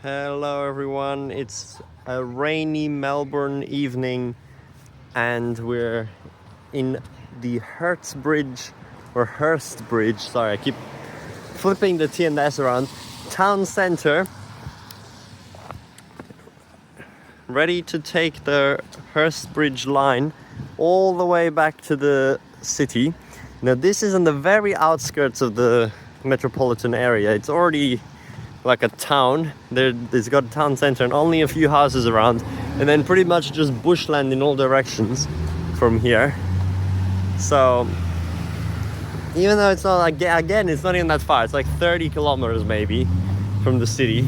Hello everyone, it's a rainy Melbourne evening and we're in the Hurstbridge, sorry I keep flipping the T and S around, town centre, ready to take the Hurstbridge Line all the way back to the city. Now this is on the very outskirts of the metropolitan area. It's already like a town. There's got a town centre and only a few houses around, and then pretty much just bushland in all directions from here. So even though it's not like, again, it's not even that far, it's like 30 kilometers maybe from the city,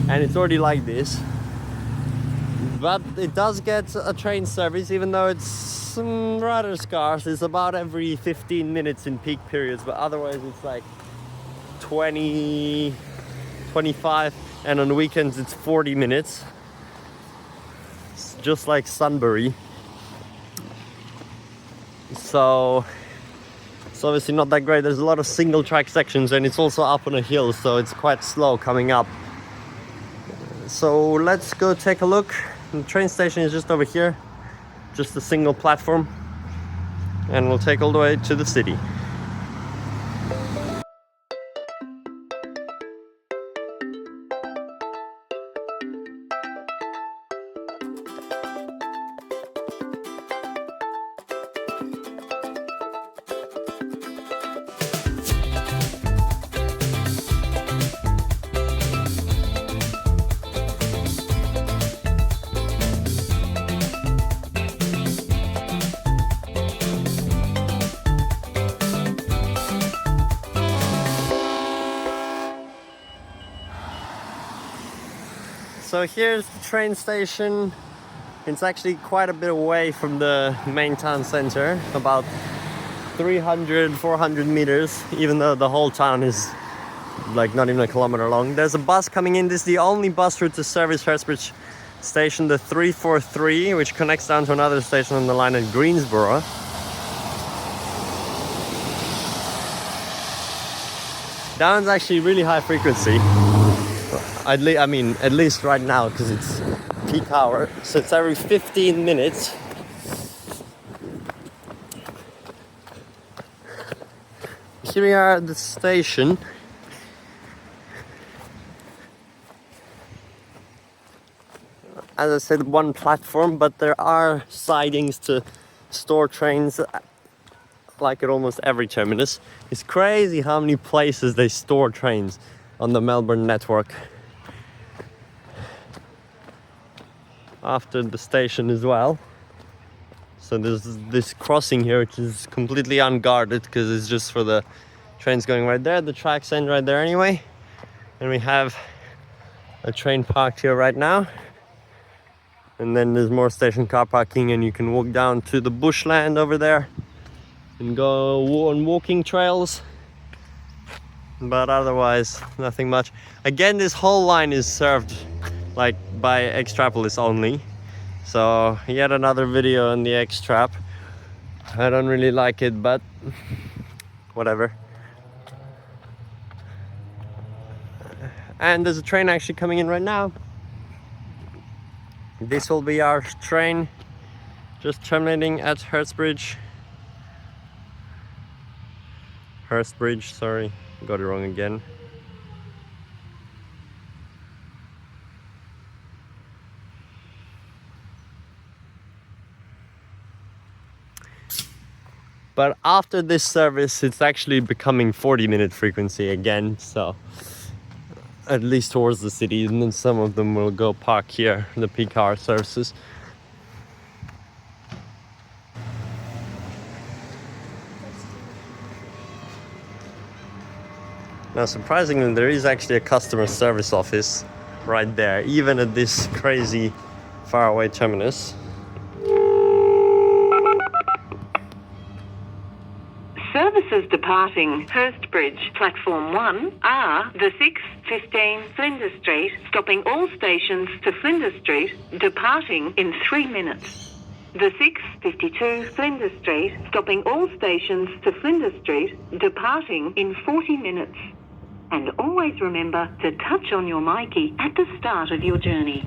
and it's already like this. But it does get a train service, even though it's rather scarce. It's about every 15 minutes in peak periods, but otherwise it's like 20, 25, and on weekends it's 40 minutes. It's just like Sunbury. So it's obviously not that great. There's a lot of single track sections and it's also up on a hill, so it's quite slow coming up. So let's go take a look. The train station is just over here, just a single platform, and we'll take all the way to the city. So here's the train station. It's actually quite a bit away from the main town centre, about 300-400 meters, even though the whole town is like not even a kilometre long. There's a bus coming in. This is the only bus route to service Hurstbridge station, the 343, which connects down to another station on the line at Greensborough. That one's actually really high frequency. At least right now, because it's peak hour, so it's every 15 minutes. Here we are at the station. As I said, one platform, but there are sidings to store trains like at almost every terminus. It's crazy how many places they store trains on the Melbourne network. After the station as well. So there's this crossing here which is completely unguarded because it's just for the trains going right there. The tracks end right there anyway. And we have a train parked here right now. And then there's more station car parking, and you can walk down to the bushland over there and go on walking trails. But otherwise, nothing much. Again, this whole line is served like by Extrapolis only. So yet another video on the X-Trap. I don't really like it, but whatever. And there's a train actually coming in right now. This will be our train, just terminating at Hurstbridge, sorry, got it wrong again. But after this service, it's actually becoming 40-minute frequency again, so at least towards the city, and then some of them will go park here, the peak hour services. Now, surprisingly, there is actually a customer service office right there, even at this crazy faraway terminus. Services departing Hurstbridge Platform 1 are the 6:15 Flinders Street, stopping all stations to Flinders Street, departing in 3 minutes. The 6:52 Flinders Street, stopping all stations to Flinders Street, departing in 40 minutes. And always remember to touch on your Mikey at the start of your journey.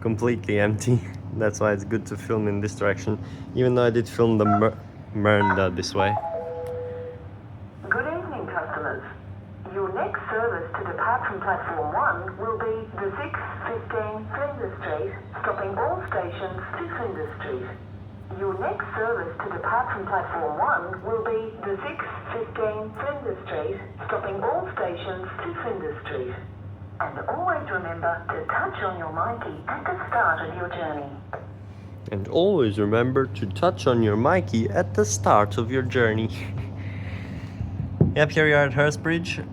Completely empty. That's why it's good to film in this direction, even though I did film the Mernda this way. Good evening, customers. Your next service to depart from platform 1 will be the 6:15 Flinders Street, stopping all stations to Flinders Street. Your next service to depart from platform 1 will be the 6:15 Flinders Street, stopping all stations to Flinders Street. And always remember to touch on your Mikey at the start of your journey. And always remember to touch on your Mikey at the start of your journey. Yep, here we are at Hurstbridge.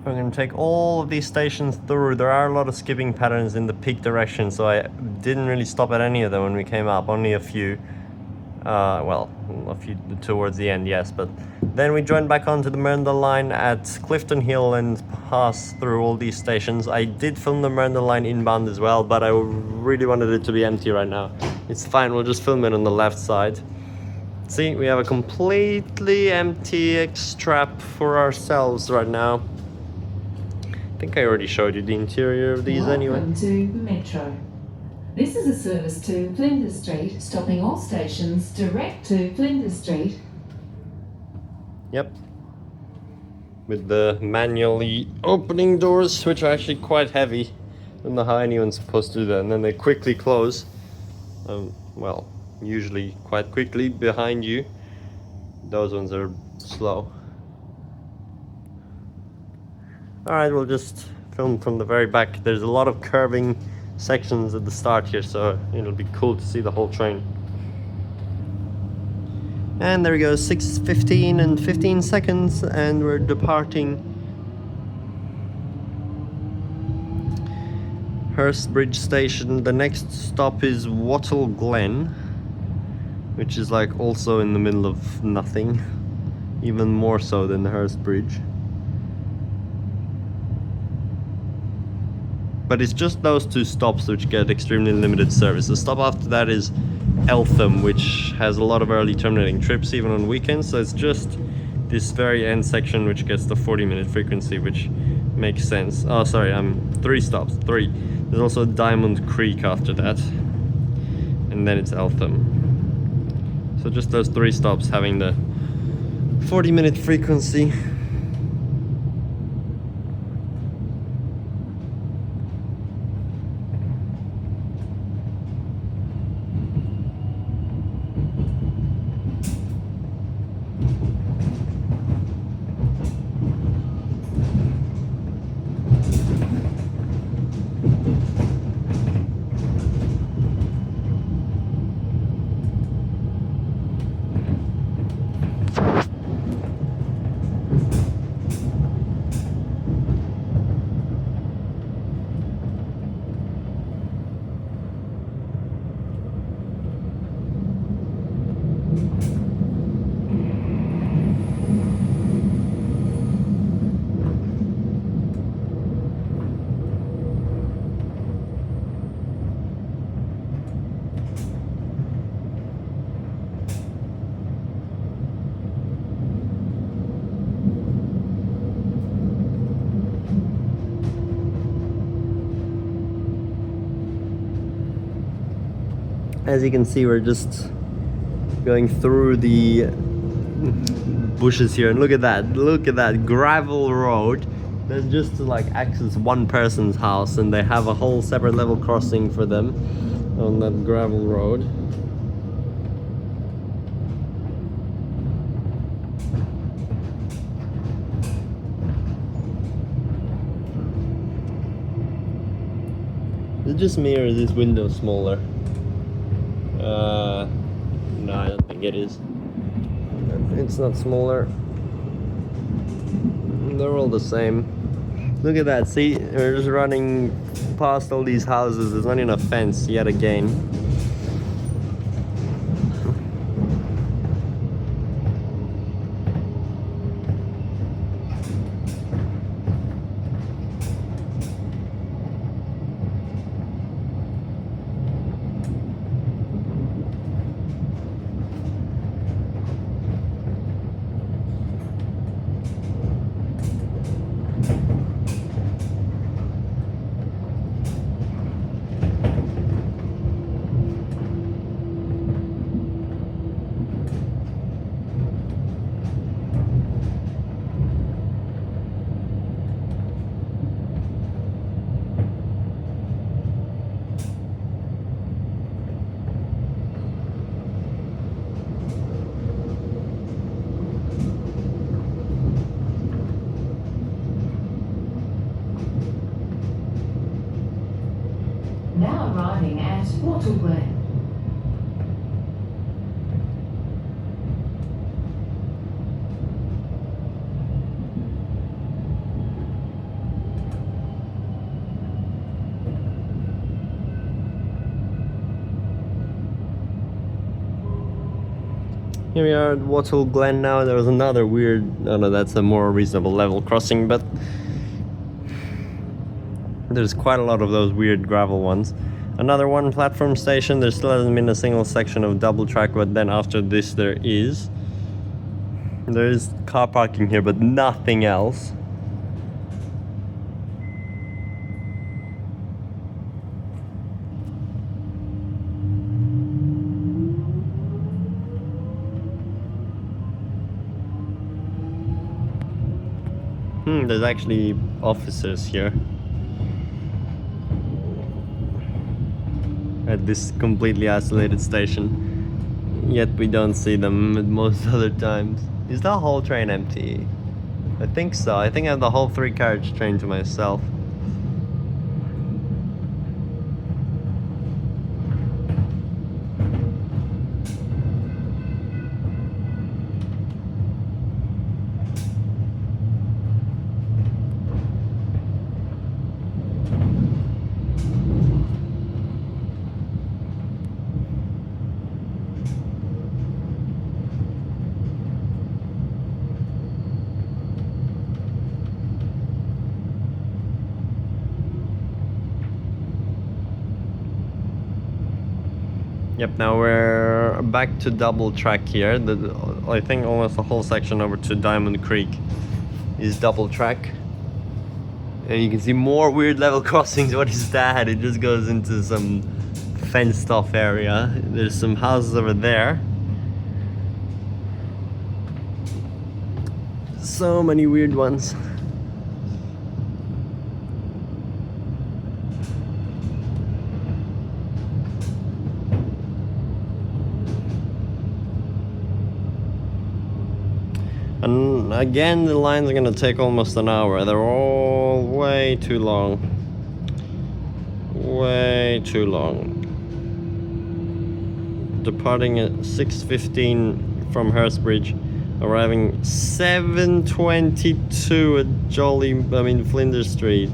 We're going to take all of these stations through. There are a lot of skipping patterns in the peak direction, so I didn't really stop at any of them when we came up, only a few. Well, a few towards the end, yes, but then we joined back onto the Mernda Line at Clifton Hill and passed through all these stations. I did film the Mernda Line inbound as well, but I really wanted it to be empty right now. It's fine, we'll just film it on the left side. See, we have a completely empty X-trap for ourselves right now. I think I already showed you the interior of these anyway. Welcome to Metro. This is a service to Flinders Street, stopping all stations direct to Flinders Street. Yep. With the manually opening doors, which are actually quite heavy. I don't know how anyone's supposed to do that. And then they quickly close. Well, usually quite quickly behind you. Those ones are slow. Alright, we'll just film from the very back. There's a lot of curving sections at the start here, so it'll be cool to see the whole train. And there we go, 6:15 and 15 seconds, and we're departing Hurstbridge Station. The next stop is Wattle Glen, which is like also in the middle of nothing, even more so than the Hurstbridge. But it's just those two stops which get extremely limited service. The stop after that is Eltham, which has a lot of early terminating trips even on weekends, so it's just this very end section which gets the 40-minute frequency, which makes sense. Oh, sorry, 3 stops, 3. There's also Diamond Creek after that, and then it's Eltham. So just those 3 stops having the 40-minute frequency. As you can see, we're just going through the bushes here, and look at that gravel road. That's just to like access one person's house, and they have a whole separate level crossing for them on that gravel road. Is it just me, or is this window smaller? No, I don't think it is. It's not smaller. they're all the same. Look at that, see, we're just running past all these houses. There's not enough fence yet again. Now arriving at Wattle Glen. Here we are at Wattle Glen now. There was another weird, oh no, that's a more reasonable level crossing, but there's quite a lot of those weird gravel ones. Another one platform station. There still hasn't been a single section of double track, but then after this there is. There is car parking here, but nothing else. There's actually officers here at this completely isolated station, yet we don't see them at most other times. Is the whole train empty? I think so. I think I have the whole 3-carriage train to myself. Yep, now we're back to double track here. I think almost the whole section over to Diamond Creek is double track. And you can see more weird level crossings. What is that? It just goes into some fenced off area. There's some houses over there. So many weird ones. And again, the lines are gonna take almost an hour. They're all way too long. Way too long. Departing at 6:15 from Hurstbridge, arriving 7:22 at Flinders Street.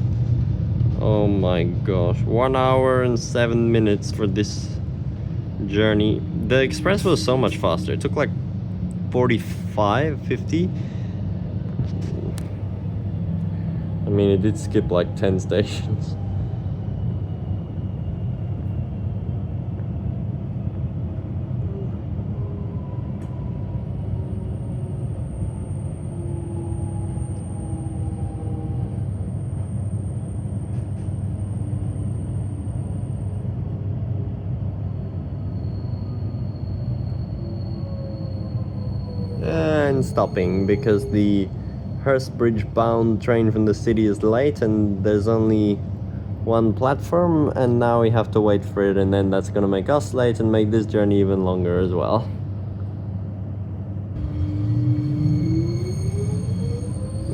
Oh my gosh, 1 hour and 7 minutes for this journey. The express was so much faster. It took like 50. I mean, it did skip like 10 stations. And stopping because the Hurstbridge bound train from the city is late and there's only one platform, and now we have to wait for it, and then that's gonna make us late and make this journey even longer as well.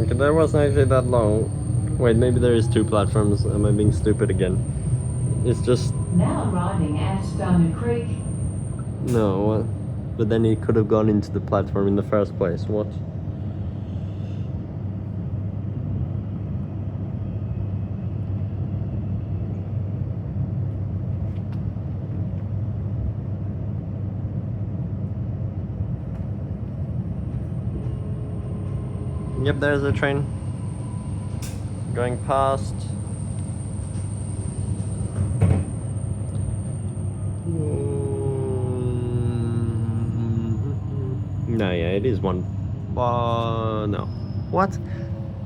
Okay, that wasn't actually that long. Wait, maybe there is 2 platforms. Am I being stupid again? It's just... Now arriving at Diamond Creek. No, what? But then he could have gone into the platform in the first place. What? Yep, there's a train going past. No, yeah, it is one. No. What?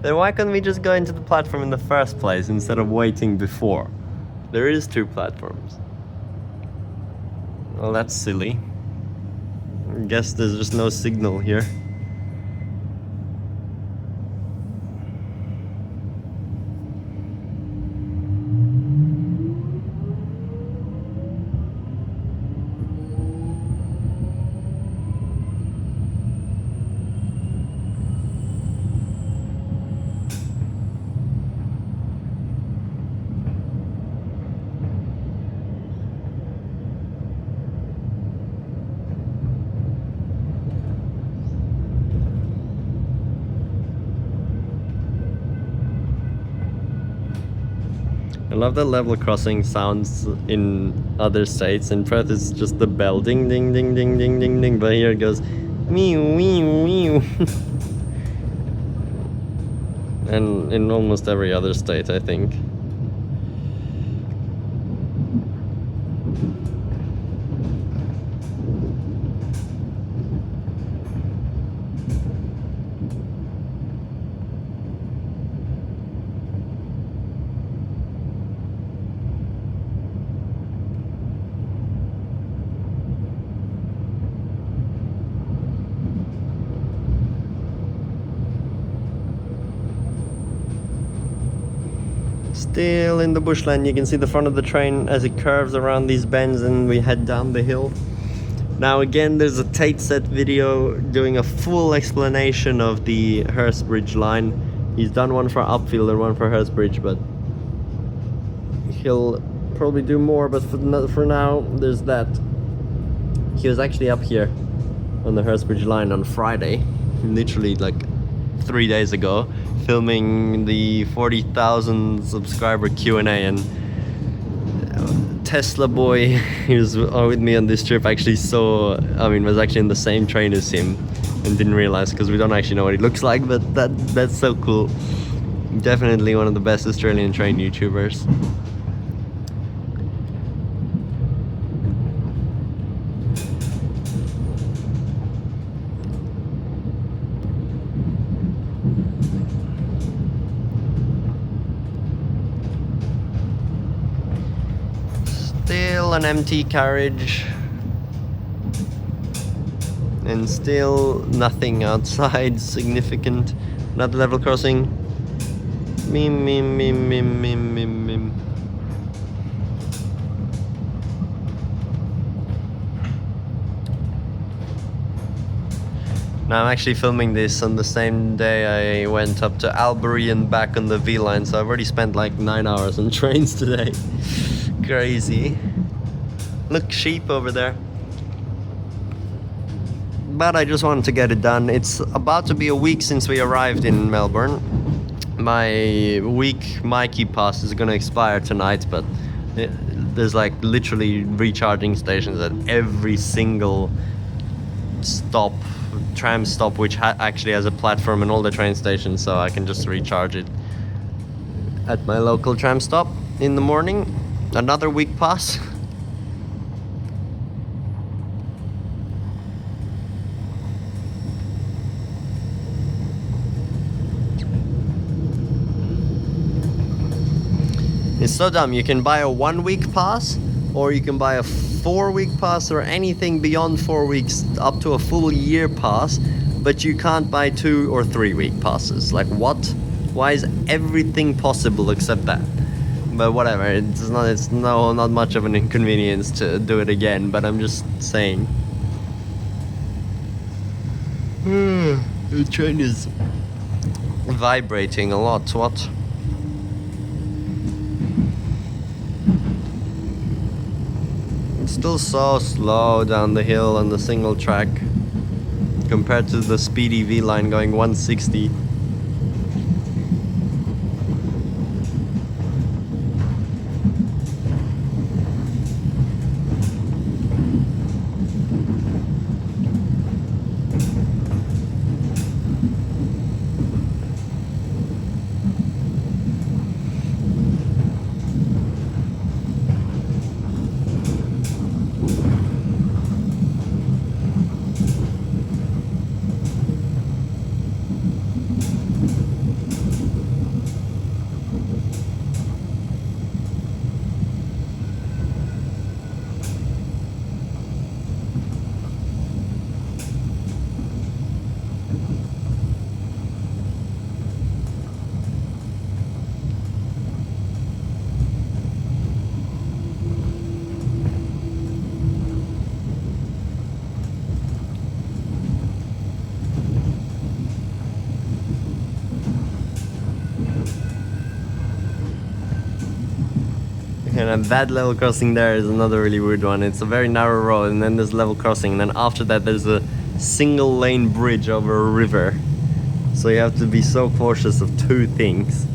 Then why couldn't we just go into the platform in the first place instead of waiting before? There is 2 platforms. Well, that's silly. I guess there's just no signal here. I love that level crossing sounds in other states. In Perth it's just the bell ding ding ding ding ding ding ding, but here it goes meow meow meow. And in almost every other state, I think. Still in the bushland, you can see the front of the train as it curves around these bends and we head down the hill. Now again, there's a Tate set video doing a full explanation of the Hurstbridge line. He's done one for Upfield and one for Hurstbridge, but he'll probably do more, but for now, there's that. He was actually up here on the Hurstbridge line on Friday, literally like 3 days ago, filming the 40,000 subscriber Q&A, and Tesla boy who's with me on this trip actually was actually in the same train as him and didn't realize, because we don't actually know what he looks like, but that's so cool. Definitely one of the best Australian train YouTubers. Still an empty carriage, and still nothing outside significant. Another level crossing. Mim mim mim mim mim mim mim. Now I'm actually filming this on the same day I went up to Albury and back on the V line, so I've already spent like 9 hours on trains today. Crazy. Look, sheep over there. But I just wanted to get it done. It's about to be a week since we arrived in Melbourne. My week Mikey pass is gonna expire tonight, but there's like literally recharging stations at every single stop, tram stop, which actually has a platform, and all the train stations, so I can just recharge it at my local tram stop in the morning. Another week pass. It's so dumb. You can buy a 1 week pass, or you can buy a 4 week pass, or anything beyond 4 weeks up to a full year pass, but you can't buy 2 or 3 week passes. Like, what? Why is everything possible except that? But whatever, it's not much of an inconvenience to do it again, but I'm just saying. The train is vibrating a lot, what? It's still so slow down the hill on the single track compared to the speedy V line going 160. And then that level crossing there is another really weird one. It's a very narrow road, and then there's level crossing, and then after that there's a single lane bridge over a river. So you have to be so cautious of two things.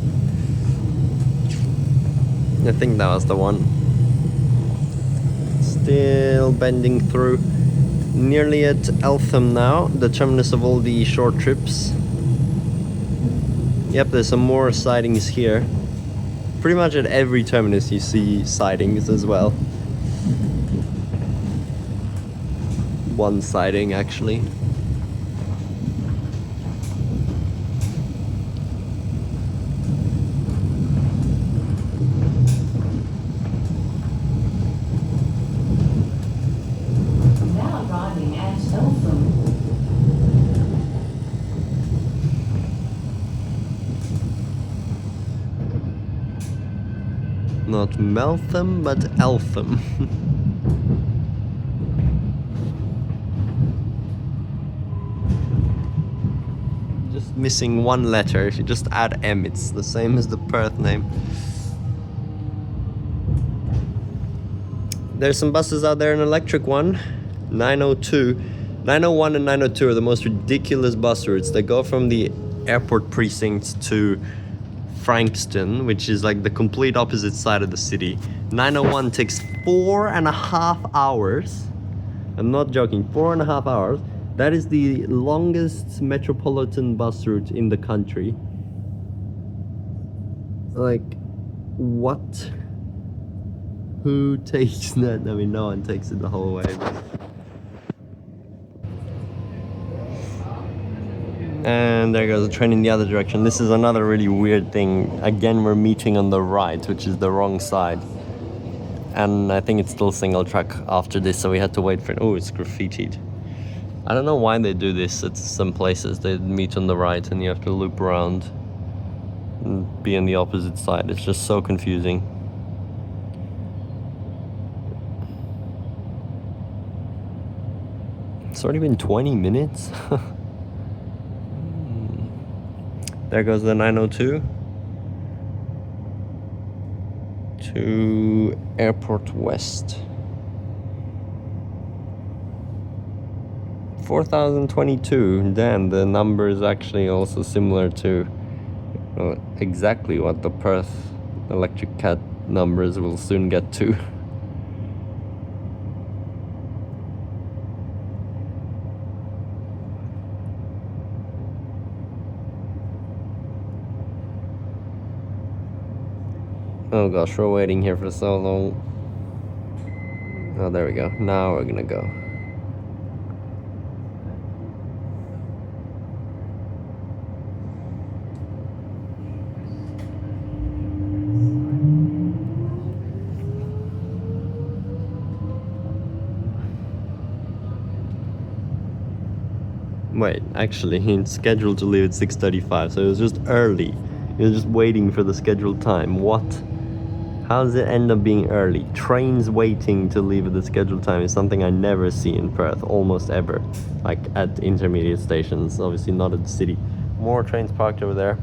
I think that was the one. Still bending through. Nearly at Eltham now, the terminus of all the short trips. Yep, there's some more sidings here. Pretty much at every terminus you see sidings as well. One siding actually. Now arriving at Eltham. Not Meltham, but Eltham. Just missing one letter. If you just add M, it's the same as the Perth name. There's some buses out there, an electric one, 902. 901 and 902 are the most ridiculous bus routes. They go from the airport precinct to Frankston, which is like the complete opposite side of the city. 901 takes 4.5 hours. I'm not joking, 4.5 hours. That is the longest metropolitan bus route in the country. Like, what? Who takes that? I mean, no one takes it the whole way. And there goes the train in the other direction. This is another really weird thing. Again, we're meeting on the right, which is the wrong side. And I think it's still single track after this, so we had to wait for it. Oh, it's graffitied. I don't know why they do this at some places. They meet on the right and you have to loop around and be on the opposite side. It's just so confusing. It's already been 20 minutes. There goes the 902 to Airport West. 4022. Damn, the number is actually also similar to exactly what the Perth electric cat numbers will soon get to. Oh gosh, we're waiting here for so long. Oh, there we go. Now we're gonna go. Wait, actually, it's scheduled to leave at 6:35, so it was just early. It was just waiting for the scheduled time. What? How does it end up being early? Trains waiting to leave at the scheduled time is something I never see in Perth, almost ever. Like at intermediate stations, obviously not at the city. More trains parked over there.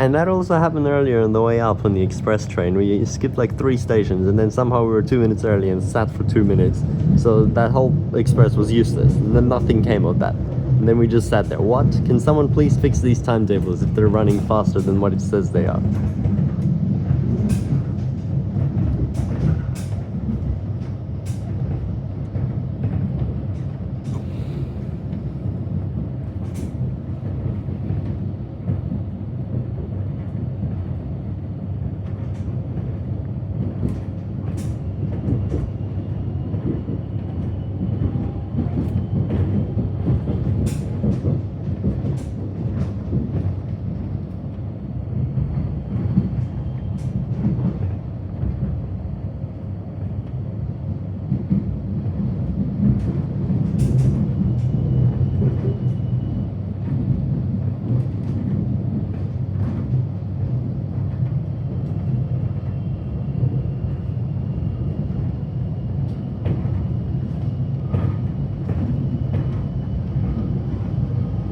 And that also happened earlier on the way up on the express train. We skipped like 3 stations and then somehow we were 2 minutes early and sat for 2 minutes. So that whole express was useless and then nothing came of that. And then we just sat there. What? Can someone please fix these timetables if they're running faster than what it says they are?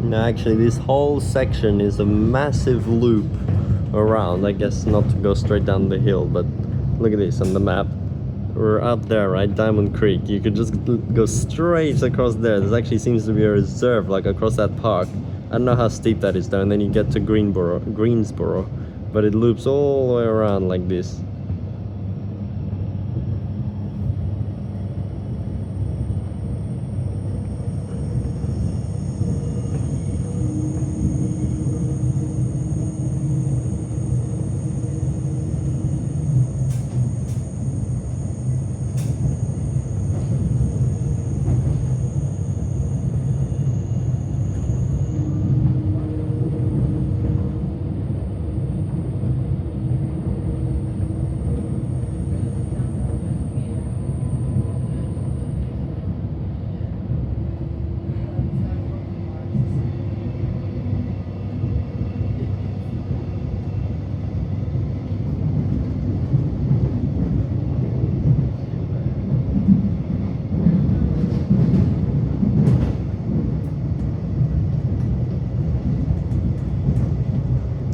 No, actually this whole section is a massive loop around, I guess not to go straight down the hill, but look at this on the map. We're up there, right? Diamond Creek. You could just go straight across there. There actually seems to be a reserve, like across that park. I don't know how steep that is though, and then you get to Greensborough, but it loops all the way around like this.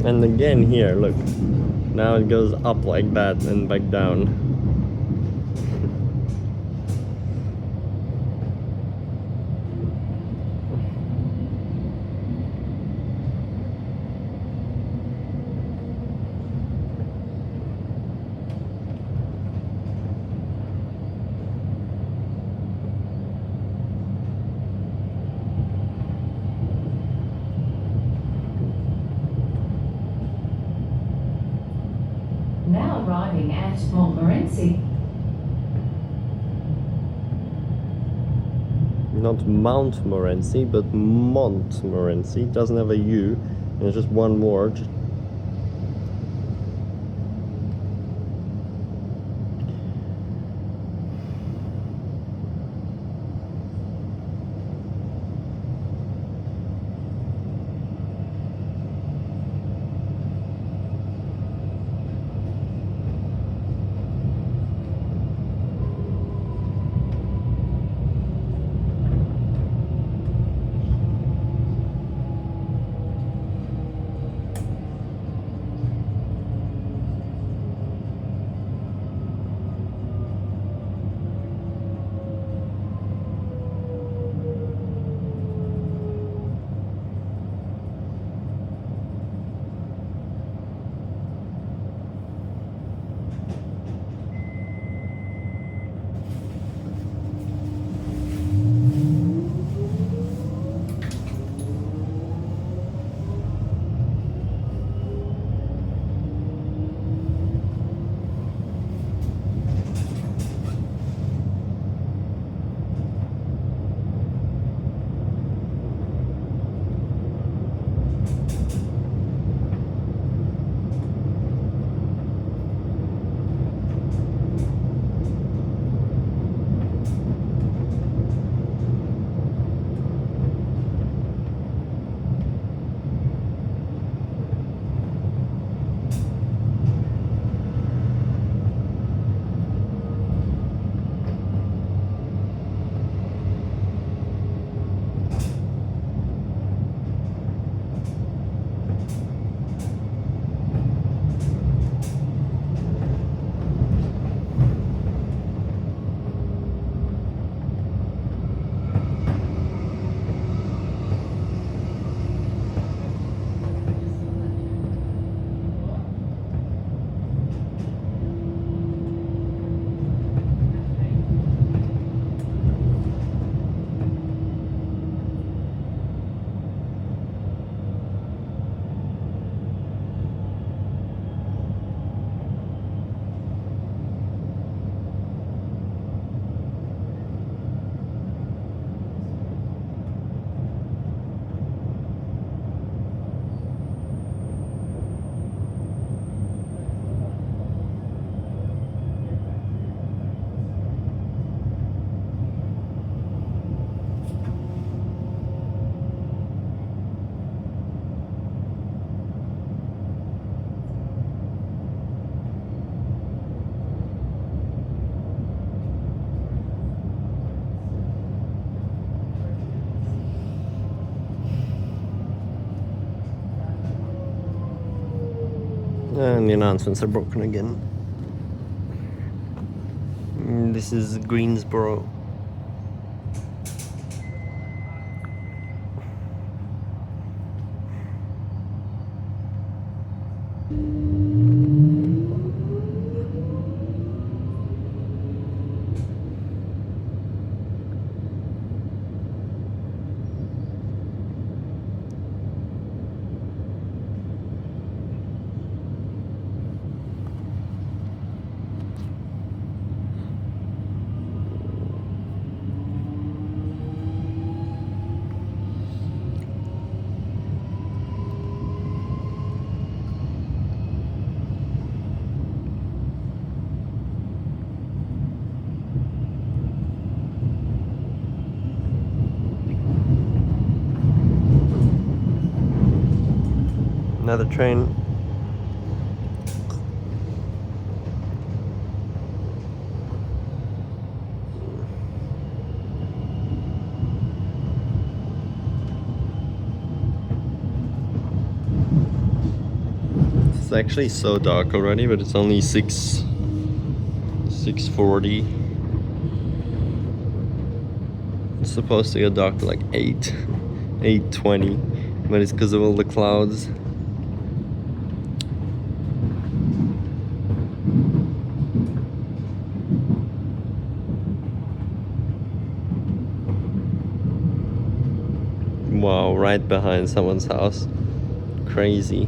And again here, look, now it goes up like that and back down. Now arriving at Montmorency. Not Montmorency, but Montmorency. It doesn't have a U, and it's just one word. And the announcements are broken again. This is Greensborough. Another train. It's actually so dark already, but it's only 6:40. It's supposed to get dark at like 8:20, but it's because of all the clouds. Wow, right behind someone's house. Crazy.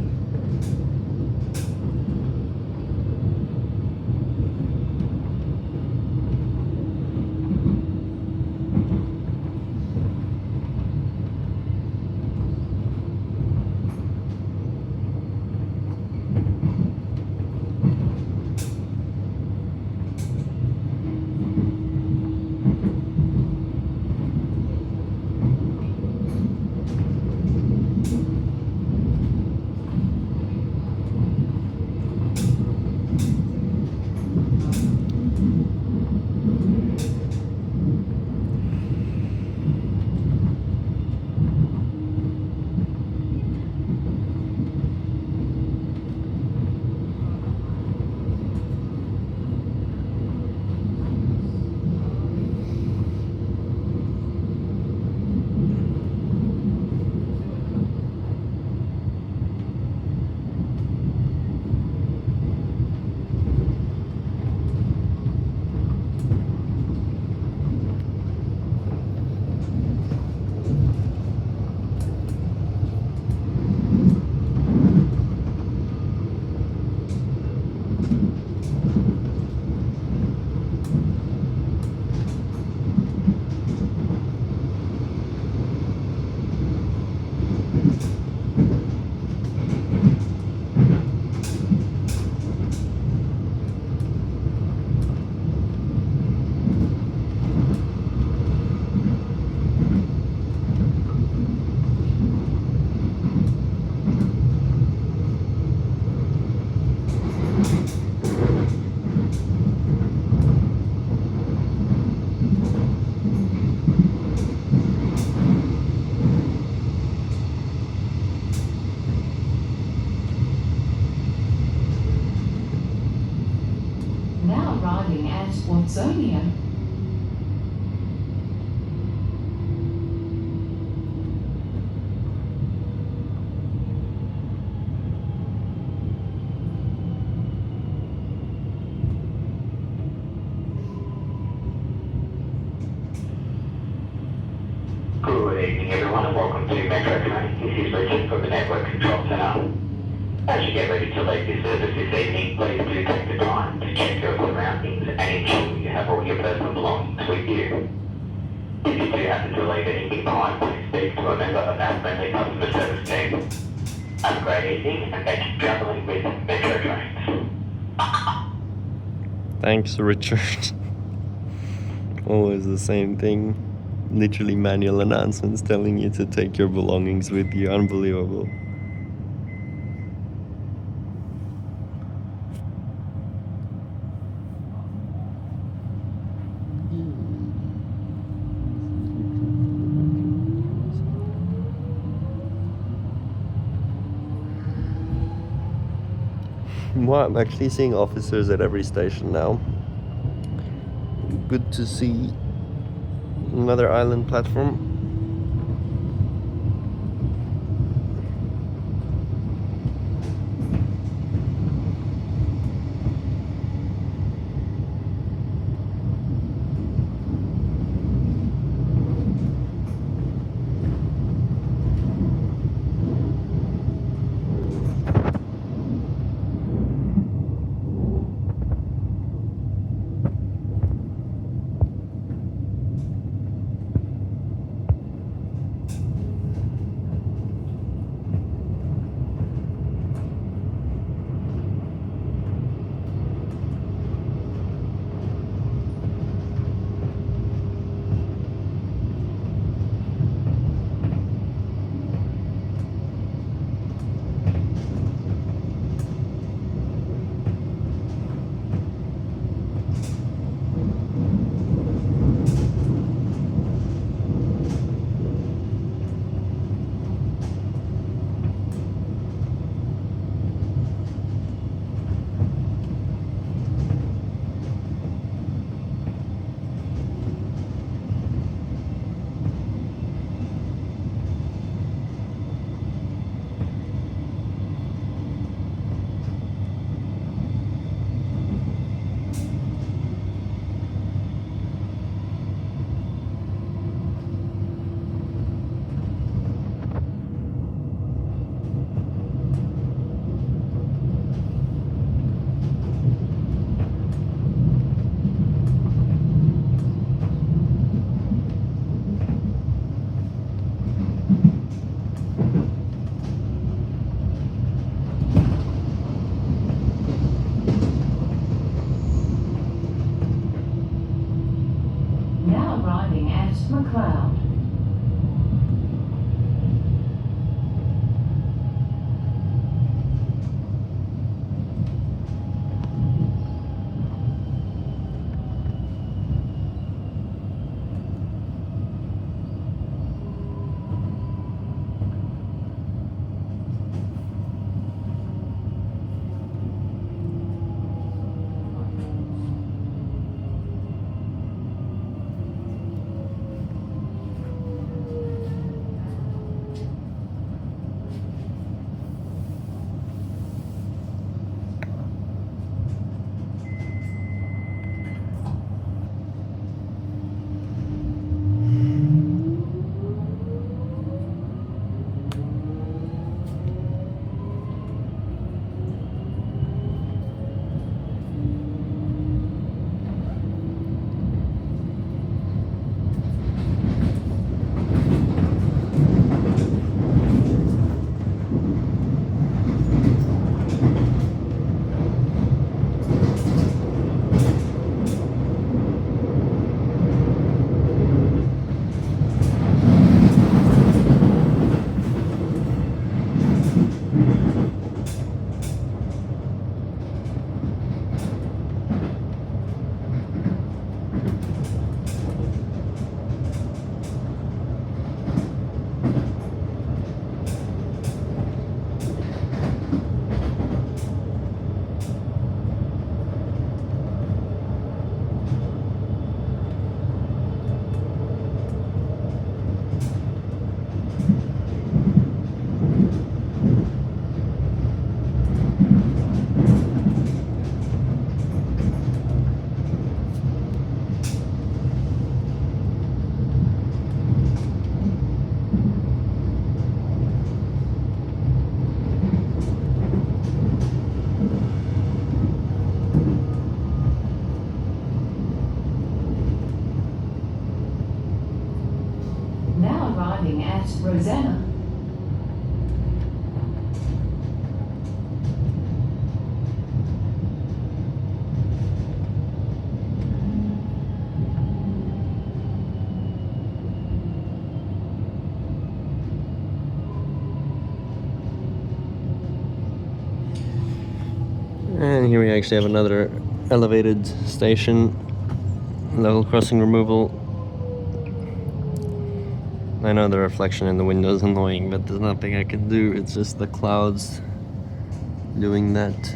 Arriving at Watsonia. Good evening everyone and welcome to Metro Train. This is Richard from the Network Control Centre. As you get ready to leave this service this evening, please do take the time to check your surroundings and ensure you have all your personal belongings with you. If you do happen to leave anything behind, please speak to a member of our friendly customer service team. Have a great evening and thank you for travelling with Metro Trains. Thanks, Richard. Always the same thing. Literally manual announcements telling you to take your belongings with you. Unbelievable. Wow, I'm actually seeing officers at every station now. Good to see another island platform. Now arriving at Macleod. Arriving at Rosanna. And here we actually have another elevated station, level crossing removal. I know the reflection in the window is annoying, but there's nothing I can do. It's just the clouds doing that.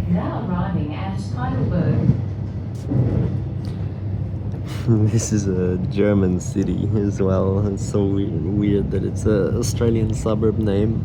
Now arriving at Heidelberg. This is a German city as well. It's so weird that it's an Australian suburb name.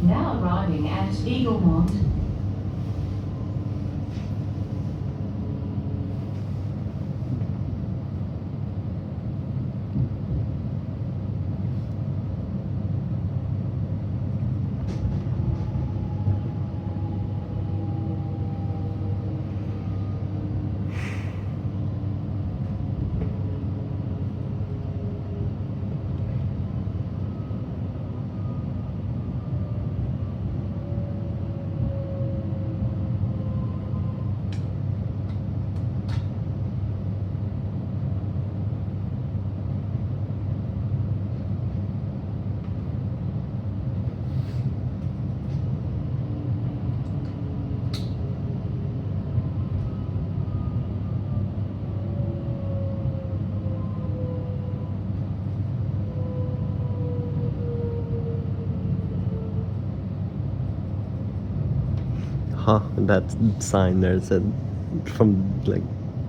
Now arriving at Eaglemont. That sign there said from like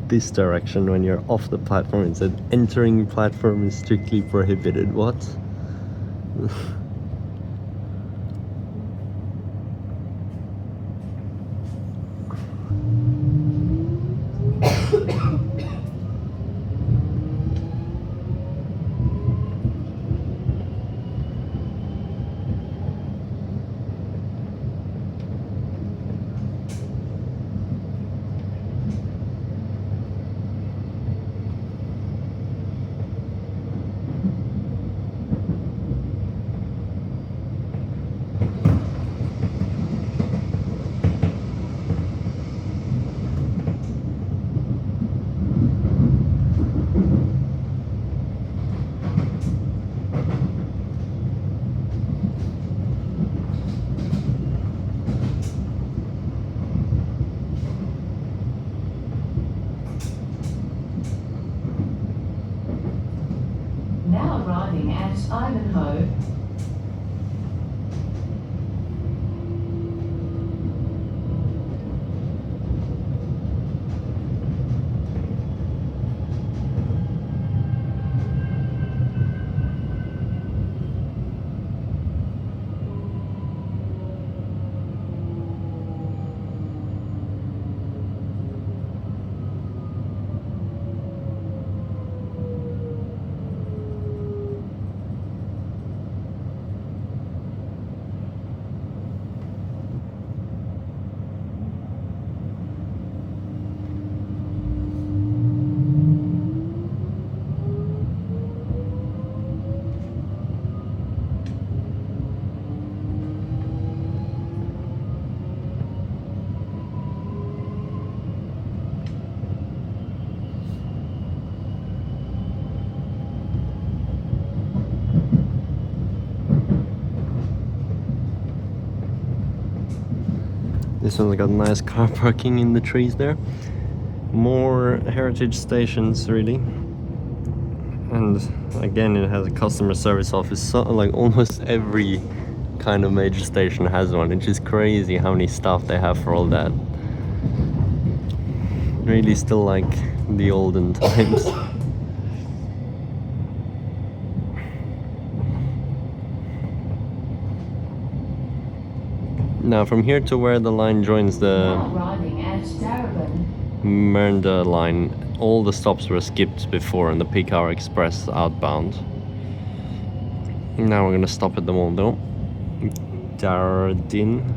this direction when you're off the platform, it said entering platform is strictly prohibited. What? Ivanhoe. This one's got nice car parking in the trees there. More heritage stations, really. And again, it has a customer service office. So, like almost every kind of major station has one. It's just crazy how many staff they have for all that. Really still like the olden times. Now from here to where the line joins the Now arriving at Darebin. Mernda Line, all the stops were skipped before in the peak hour express outbound. Now we're gonna stop at them all though. Darebin.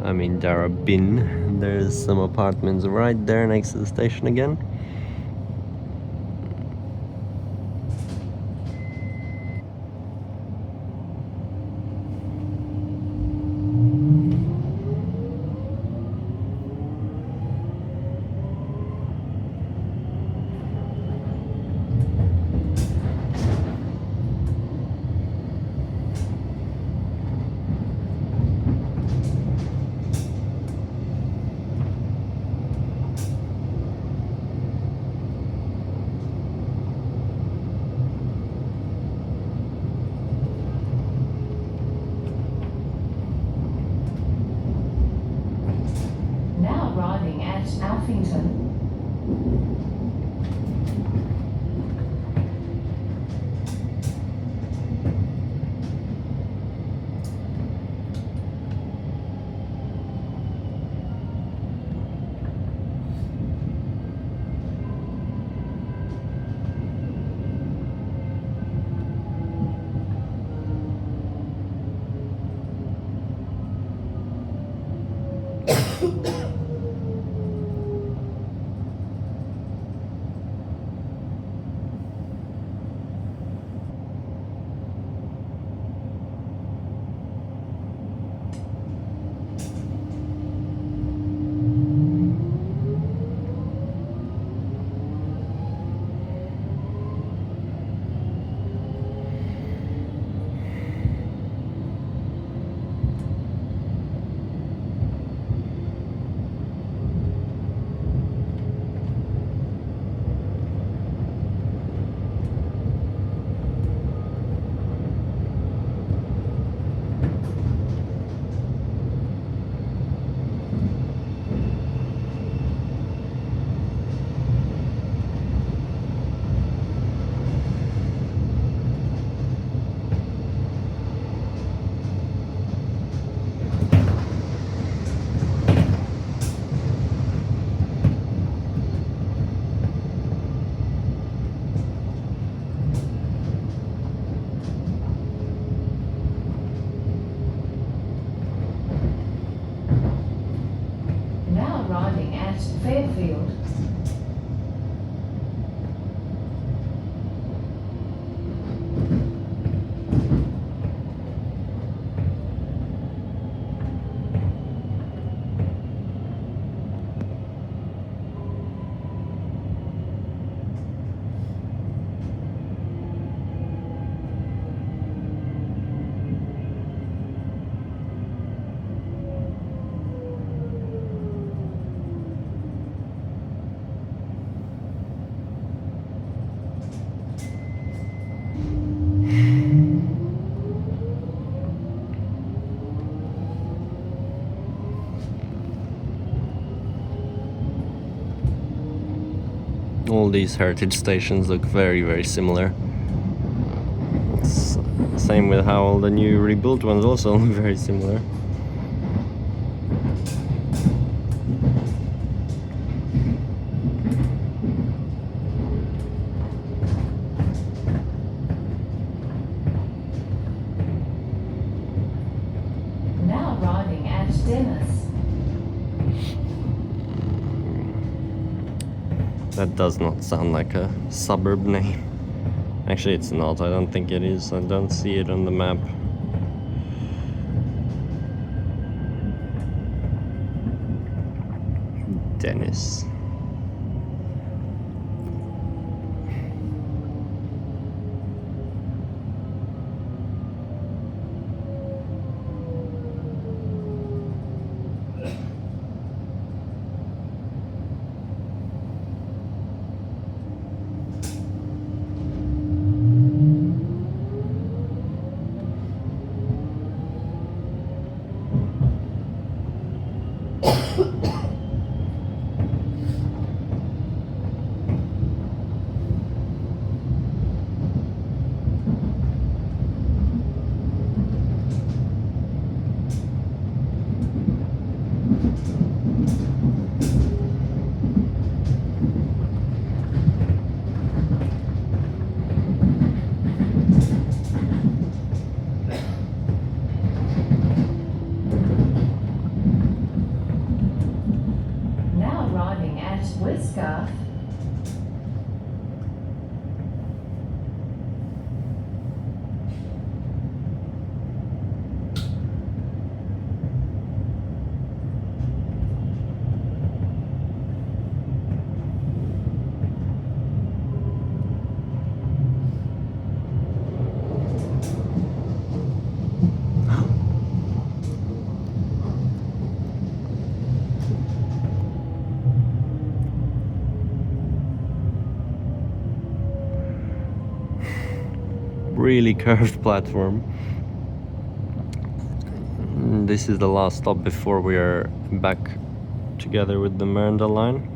I mean Darebin. There's some apartments right there next to the station again. Now arriving at Alphington. these heritage stations look very, very similar. Same with how all the new rebuilt ones also look very similar. Now arriving at Dennis. That does not sound like a suburb name. Actually, it's not. I don't think it is. I don't see it on the map. Dennis. Westgarth. Really curved platform. This is the last stop before we are back together with the Mernda Line.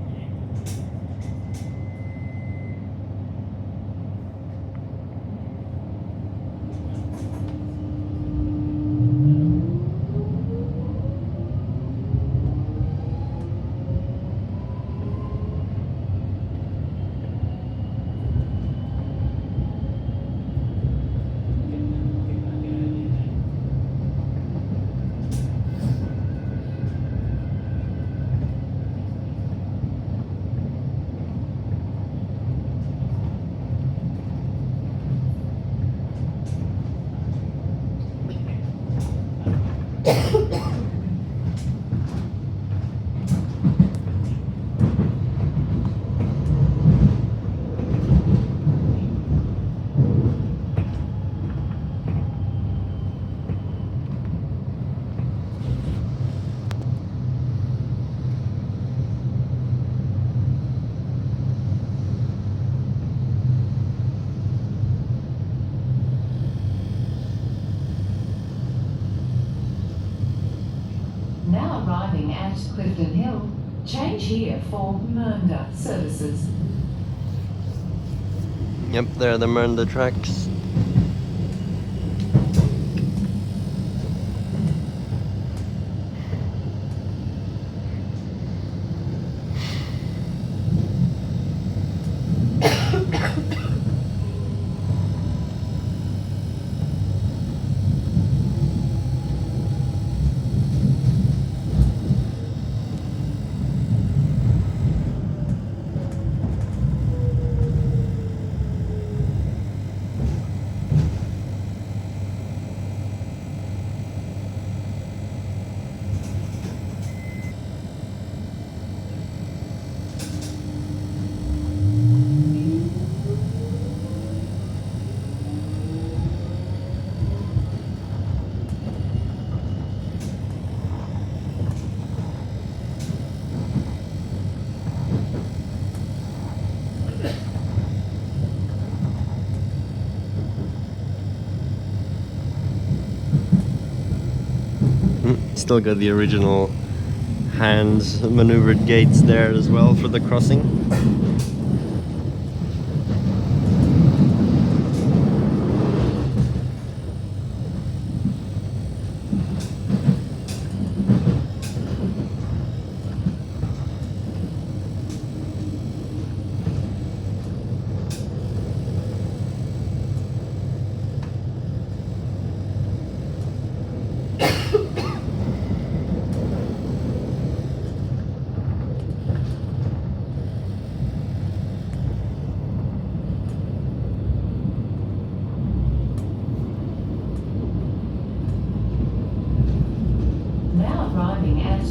Now arriving at Clifton Hill, change here for Mernda services. Yep, there are the Mernda tracks. Still got the original hand maneuvered gates there as well for the crossing.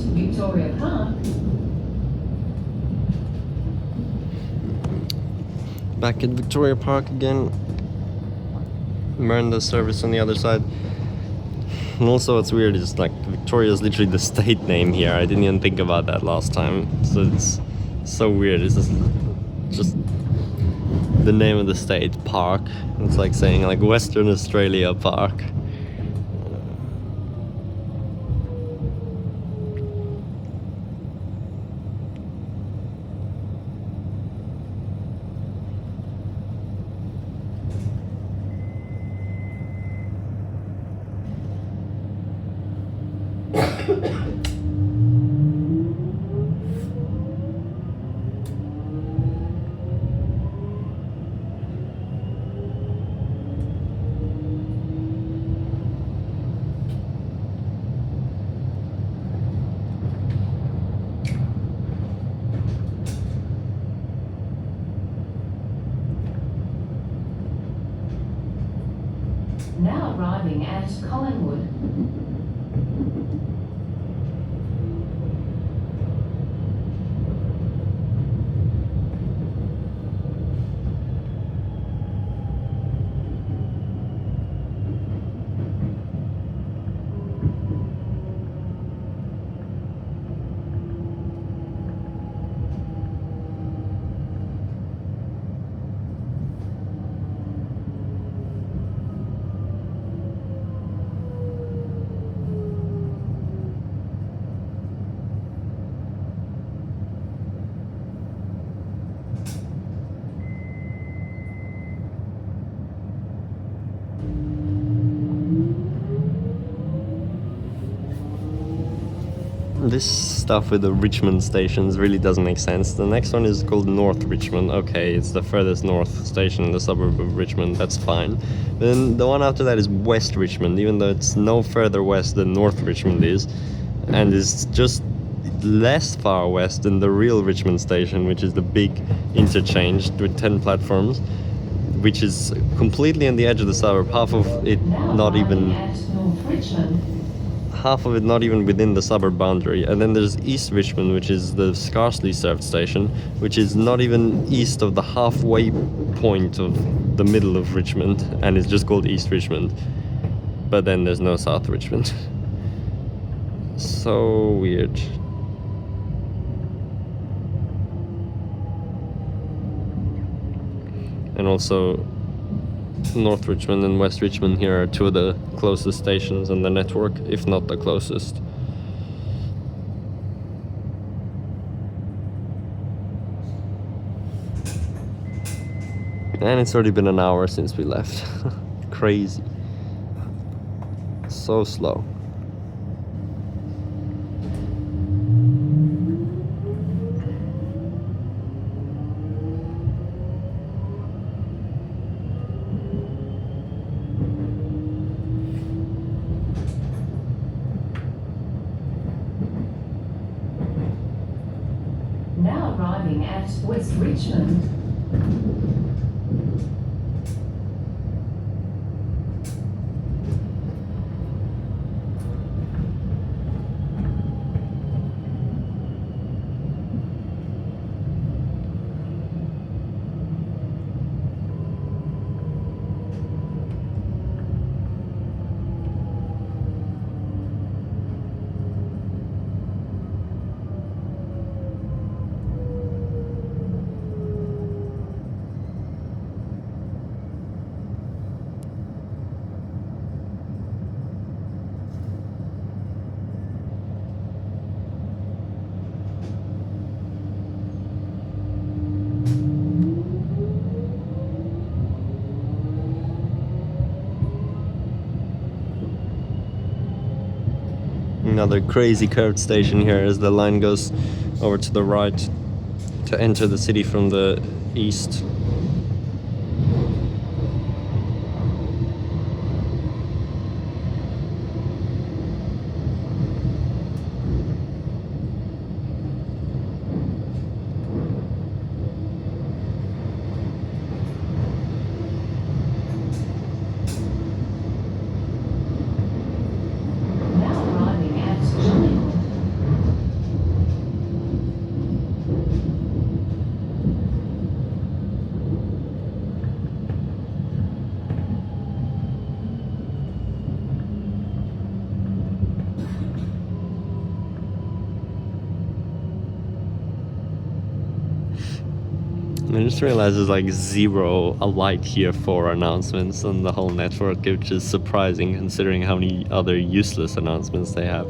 Victoria Park. Back at Victoria Park again. Mernda service on the other side. And also what's weird is like Victoria is literally the state name here. I didn't even think about that last time. So it's so weird. It's just the name of the state, Park. It's like saying like Western Australia Park. Now arriving at Collingwood. This stuff with the Richmond stations really doesn't make sense. The next one is called North Richmond. Okay, it's the furthest north station in the suburb of Richmond, that's fine. Then the one after that is West Richmond, even though it's no further west than North Richmond is, and is just less far west than the real Richmond station, which is the big interchange with 10 platforms, which is completely on the edge of the suburb, half of it not even within the suburb boundary. And then there's East Richmond, which is the scarcely served station, which is not even east of the halfway point of the middle of Richmond, and it's just called East Richmond. But then there's no South Richmond. So weird. And also North Richmond and West Richmond here are two of the closest stations on the network, if not the closest. And it's already been an hour since we left. Crazy. So slow. Now arriving at West Richmond. Another crazy curved station here as the line goes over to the right to enter the city from the east. I just realized there's like zero alight here for announcements on the whole network, which is surprising considering how many other useless announcements they have.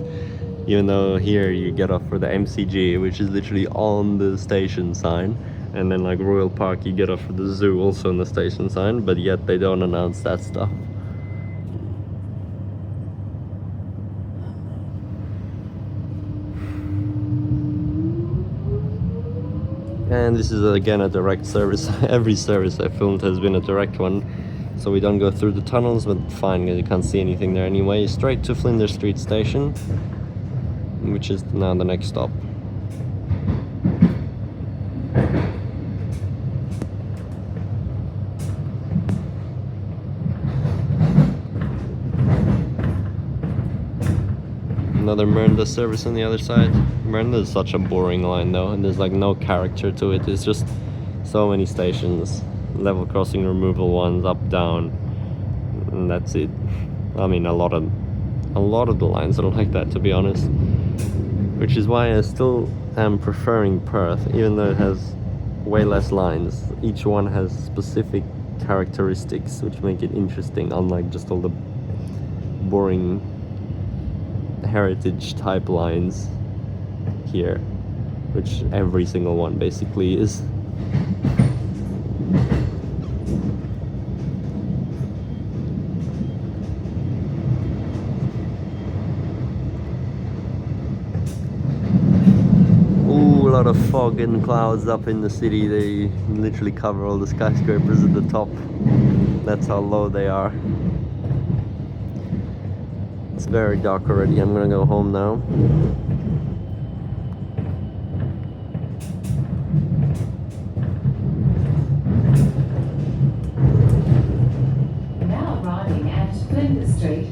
Even though here you get off for the MCG, which is literally on the station sign, and then like Royal Park you get off for the zoo, also on the station sign, but yet they don't announce that stuff. And this is again a direct service. Every service I filmed has been a direct one, so we don't go through the tunnels, but fine, you can't see anything there anyway. Straight to Flinders Street station, which is now the next stop. Another Mernda service on the other side. Mernda is such a boring line though, and there's like no character to it. It's just so many stations, level crossing removal ones, up, down, and that's it. I mean, a lot of the lines are like that, to be honest. Which is why I still am preferring Perth, even though it has way less lines. Each one has specific characteristics which make it interesting, unlike just all the boring heritage type lines here, which every single one basically is. Ooh, a lot of fog and clouds up in the city. They literally cover all the skyscrapers at the top. That's how low they are. It's very dark already. I'm gonna go home now. Now arriving at Flinders Street.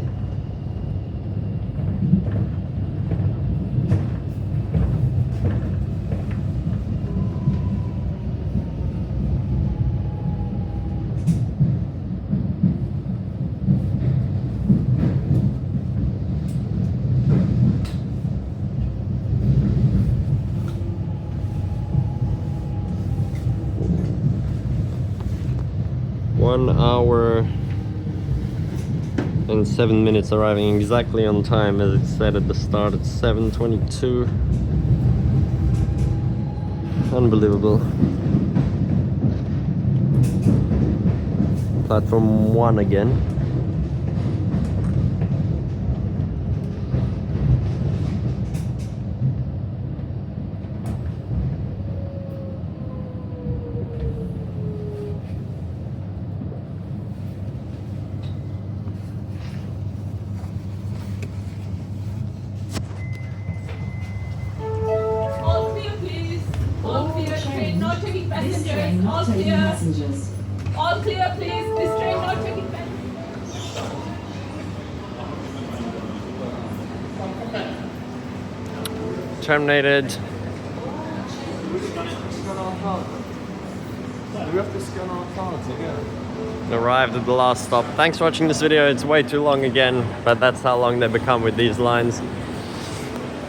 One hour and 7 minutes, arriving exactly on time as it said at the start at 7:22. Unbelievable. Platform 1 again. This train not taking passengers. All clear, please. This train not taking passengers. Terminated. Do we have to scan our cards again? Arrived at the last stop. Thanks for watching this video. It's way too long again, but that's how long they become with these lines.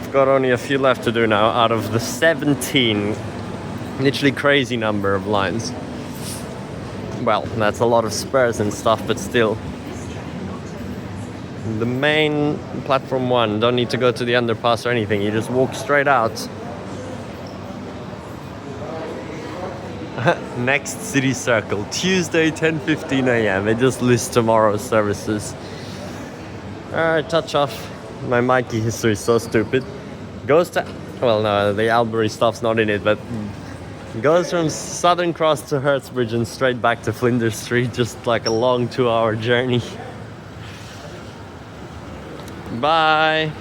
I've got only a few left to do now out of the 17. Literally crazy number of lines. Well, that's a lot of spurs and stuff, but still. The main platform 1, don't need to go to the underpass or anything, you just walk straight out. Next city circle, Tuesday 10:15 AM. They just list tomorrow's services. Alright, touch off. My Mikey history is so stupid. Goes to, well no, the Albury stuff's not in it, but goes from Southern Cross to Hurstbridge and straight back to Flinders Street, just like a long 2-hour journey. Bye!